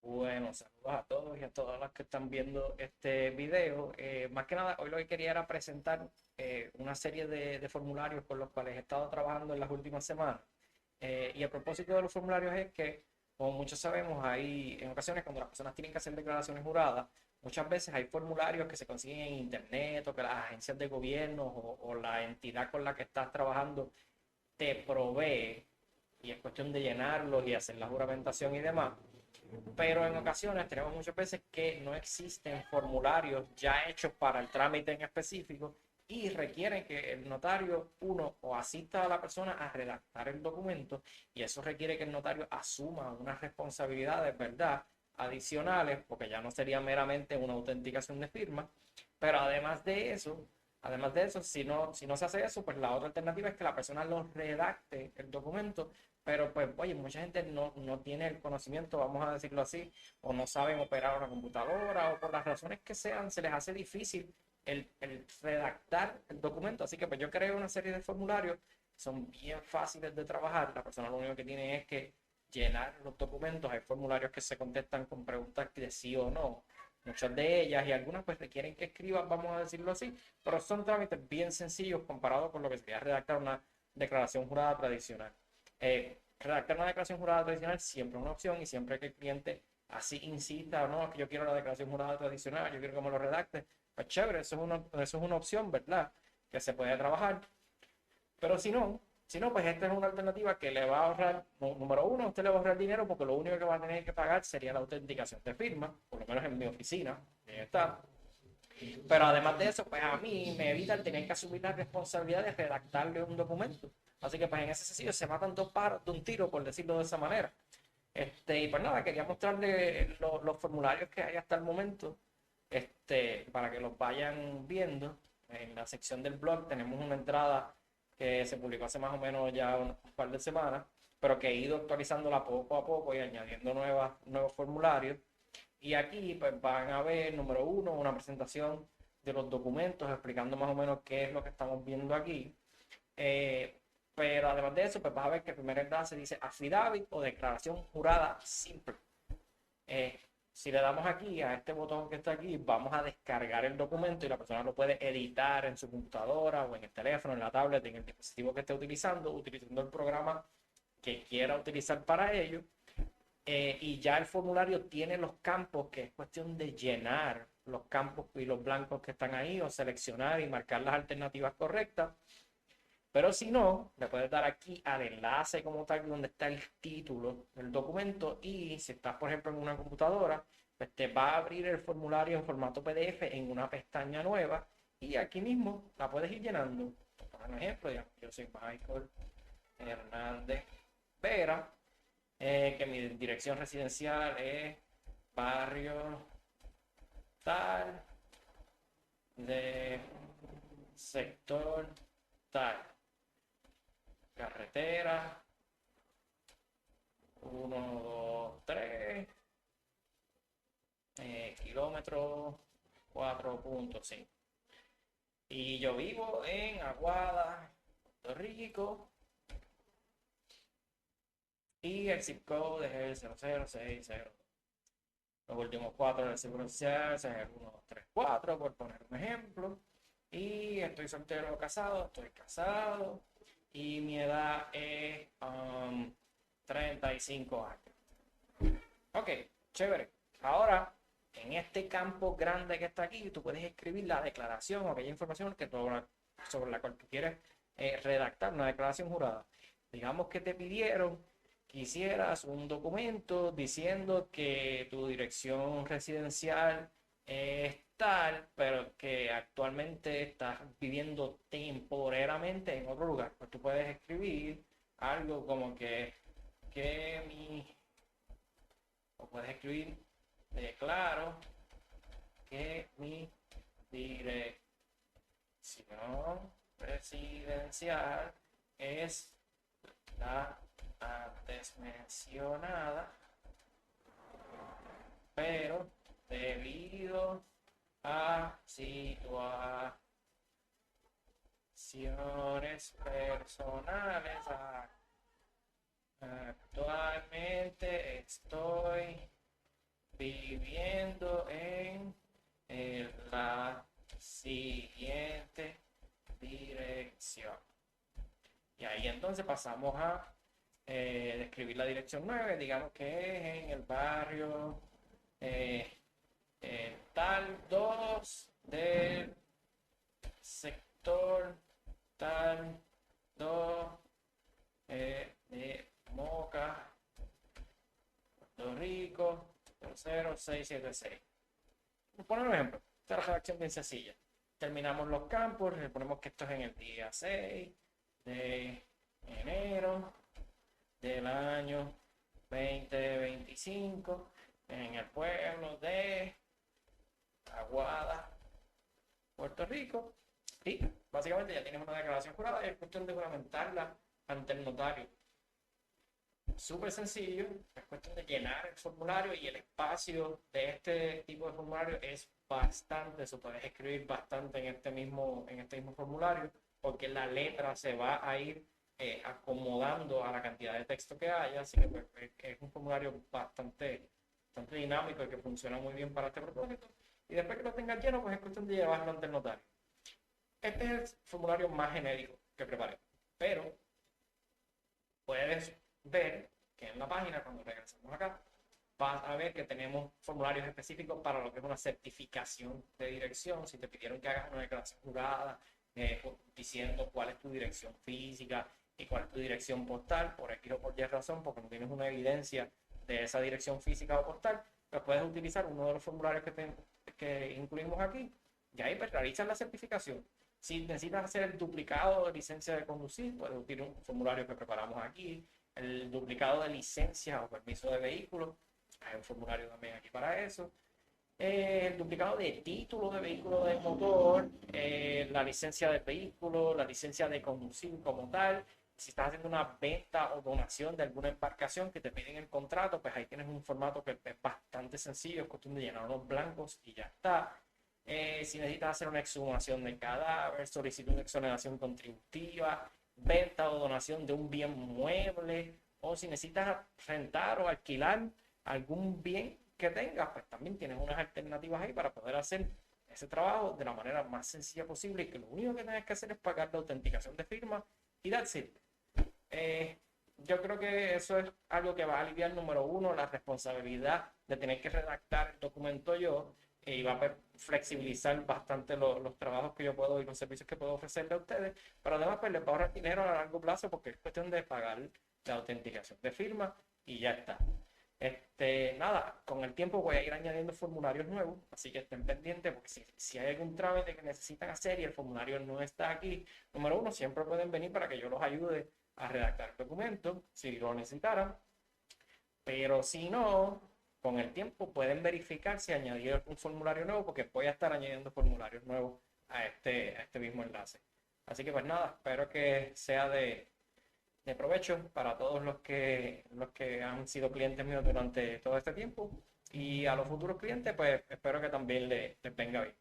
Bueno, saludos a todos y a todas las que están viendo este video. Más que nada, hoy lo que quería era presentar una serie de formularios con los cuales he estado trabajando en las últimas semanas. Y a propósito de los formularios es que, como muchos sabemos, hay en ocasiones cuando las personas tienen que hacer declaraciones juradas, muchas veces hay formularios que se consiguen en internet o que las agencias de gobierno o la entidad con la que estás trabajando te provee y es cuestión de llenarlos y hacer la juramentación y demás. Pero en ocasiones tenemos muchas veces que no existen formularios ya hechos para el trámite en específico y requieren que el notario, uno, o asista a la persona a redactar el documento y eso requiere que el notario asuma unas responsabilidades, ¿verdad? Adicionales, porque ya no sería meramente una autenticación de firma, pero además de eso, si no se hace eso, pues la otra alternativa es que la persona lo redacte el documento, pero pues, oye, mucha gente no tiene el conocimiento, vamos a decirlo así, o no saben operar una computadora, o por las razones que sean, se les hace difícil el redactar el documento. Así que pues yo creo una serie de formularios que son bien fáciles de trabajar. La persona lo único que tiene es que llenar los documentos. Hay formularios que se contestan con preguntas de sí o no. Muchas de ellas y algunas pues requieren que escribas, vamos a decirlo así, pero son trámites bien sencillos comparado con lo que sería redactar una declaración jurada tradicional. Redactar una declaración jurada tradicional siempre es una opción y siempre que el cliente así insista, no, que yo quiero la declaración jurada tradicional, yo quiero que me lo redacte, pues chévere, eso es una opción, ¿verdad? Que se puede trabajar. Pero si no, pues esta es una alternativa que le va a ahorrar, número uno, usted le va a ahorrar dinero porque lo único que va a tener que pagar sería la autenticación de firma, por lo menos en mi oficina, ahí está. Pero además de eso, pues a mí me evita el tener que asumir la responsabilidad de redactarle un documento. Así que pues en ese sentido se matan dos pájaros de un tiro, por decirlo de esa manera. Y pues nada, quería mostrarle los formularios que hay hasta el momento, para que los vayan viendo. En la sección del blog tenemos una entrada que se publicó hace más o menos ya un par de semanas, pero que he ido actualizándola poco a poco y añadiendo nuevos formularios. Y aquí pues van a ver, número uno, una presentación de los documentos explicando más o menos qué es lo que estamos viendo aquí. Eh, pero además de eso, pues vas a ver que el primer enlace dice affidavit o declaración jurada simple. Eh, si le damos aquí a este botón que está aquí, vamos a descargar el documento y la persona lo puede editar en su computadora o en el teléfono, en la tablet, en el dispositivo que esté utilizando el programa que quiera utilizar para ello. Y ya el formulario tiene los campos que es cuestión de llenar los campos y los blancos que están ahí o seleccionar y marcar las alternativas correctas. Pero si no, le puedes dar aquí al enlace como tal donde está el título del documento y si estás, por ejemplo, en una computadora, pues te va a abrir el formulario en formato PDF en una pestaña nueva y aquí mismo la puedes ir llenando. Por ejemplo, digamos, yo soy Michael Hernández Vera, que mi dirección residencial es barrio tal, de sector tal, carretera 1, 2, 3, kilómetro 4.5. Y yo vivo en Aguada, Puerto Rico, y el zip code es el 00602. Los últimos cuatro del seguro social es el 134, por poner un ejemplo. Y estoy soltero o casado, estoy casado. Y mi edad es 35 años. Ok, chévere. Ahora, en este campo grande que está aquí, tú puedes escribir la declaración o aquella información sobre la cual tú quieres redactar una declaración jurada. Digamos que te pidieron que hicieras un documento diciendo que tu dirección residencial es tal, pero que actualmente estás viviendo temporariamente en otro lugar. Pues tú puedes escribir algo como que mi o puedes escribir, declaro que mi dirección residencial es la antes mencionada, pero debido a situaciones personales, actualmente estoy viviendo en la siguiente dirección. Y ahí entonces pasamos a describir la dirección 9, digamos que es en el barrio tal 2 del sector tal 2 de Moca, Puerto Rico, 0676. Por poner un ejemplo, esta es la redacción bien sencilla. Terminamos los campos, le ponemos que esto es en el día 6 de enero del año 2025 en el pueblo de Aguada, Puerto Rico. Y básicamente ya tienes una declaración jurada y es cuestión de juramentarla ante el notario. Súper sencillo, es cuestión de llenar el formulario y el espacio de este tipo de formulario es bastante, se puedes escribir bastante en este mismo formulario porque la letra se va a ir acomodando a la cantidad de texto que haya, así que pues, es un formulario bastante dinámico y que funciona muy bien para este propósito. Y después que lo tengas lleno, pues es cuestión de llevarlo ante el notario. Este es el formulario más genérico que preparé, pero puedes ver que en la página, cuando regresemos acá, vas a ver que tenemos formularios específicos para lo que es una certificación de dirección. Si te pidieron que hagas una declaración jurada diciendo cuál es tu dirección física y cuál es tu dirección postal, por X o por Y razón, porque no tienes una evidencia de esa dirección física o postal, pues puedes utilizar uno de los formularios que incluimos aquí y ahí pues realizas la certificación. Si necesitas hacer el duplicado de licencia de conducir, puedes utilizar un formulario que preparamos aquí. El duplicado de licencia o permiso de vehículo, hay un formulario también aquí para eso. El duplicado de título de vehículo de motor, la licencia del vehículo, la licencia de conducir como tal. Si estás haciendo una venta o donación de alguna embarcación que te piden el contrato, pues ahí tienes un formato que es bastante sencillo, es cuestión de llenar unos blancos y ya está. Si necesitas hacer una exhumación de cadáver, solicitar una exoneración contributiva, venta o donación de un bien mueble, o si necesitas rentar o alquilar algún bien que tengas, pues también tienes unas alternativas ahí para poder hacer ese trabajo de la manera más sencilla posible y que lo único que tienes que hacer es pagar la autenticación de firma y that's it. Yo creo que eso es algo que va a aliviar, número uno, la responsabilidad de tener que redactar el documento yo y va a flexibilizar bastante los trabajos que yo puedo y los servicios que puedo ofrecerle a ustedes, pero además pues les va a ahorrar dinero a largo plazo porque es cuestión de pagar la autenticación de firma y ya está. Nada, con el tiempo voy a ir añadiendo formularios nuevos, así que estén pendientes porque si hay algún trámite que necesitan hacer y el formulario no está aquí, número uno, siempre pueden venir para que yo los ayude a redactar el documento, si lo necesitaran, pero si no, con el tiempo pueden verificar si añadieron un formulario nuevo porque voy a estar añadiendo formularios nuevos a este mismo enlace. Así que pues nada, espero que sea de provecho para todos los que han sido clientes míos durante todo este tiempo y a los futuros clientes pues espero que también les venga bien.